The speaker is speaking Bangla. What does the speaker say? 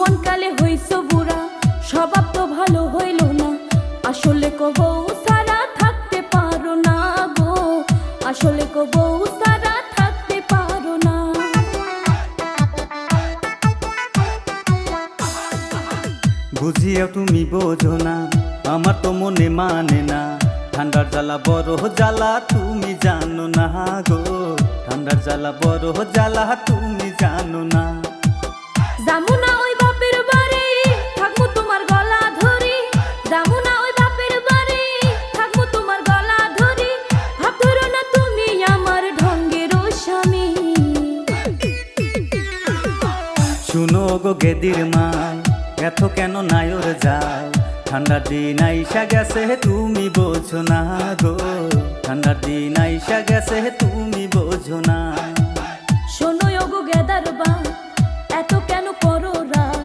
যৌবন কালে হইছ বুড়া, স্বভাব তো ভালো হইল না। আসলে বউ সারা থাকতে পারো না গো, আসলে বউ সারা থাকতে পারো না। বুঝিয়াও তুমি বোঝো না, আমার তো মনে মানে না। ঠান্ডার জ্বালা বড় জ্বালা তুমি জানো না গো, ঠান্ডার জ্বালা বড় জ্বালা তুমি জানো না। যামুনা ওই বাপের বাড়ি, থাকবো তোমার গলা ধরি। যামুনা ওই বাপের বাড়ি, থাকবো তোমার গলা ধরি। ভাব ধরো না তুমি আমার ঢঙ্গের স্বামী। শুনো গো গেদির মাই, এত কেন নায়র যায়? ঠান্ডার দিন আইসা গেছে তুমি বোঝো না গো, ঠান্ডার দিন আইসা গেছে তুমি বোঝো না। শোনো গো গেদার বা,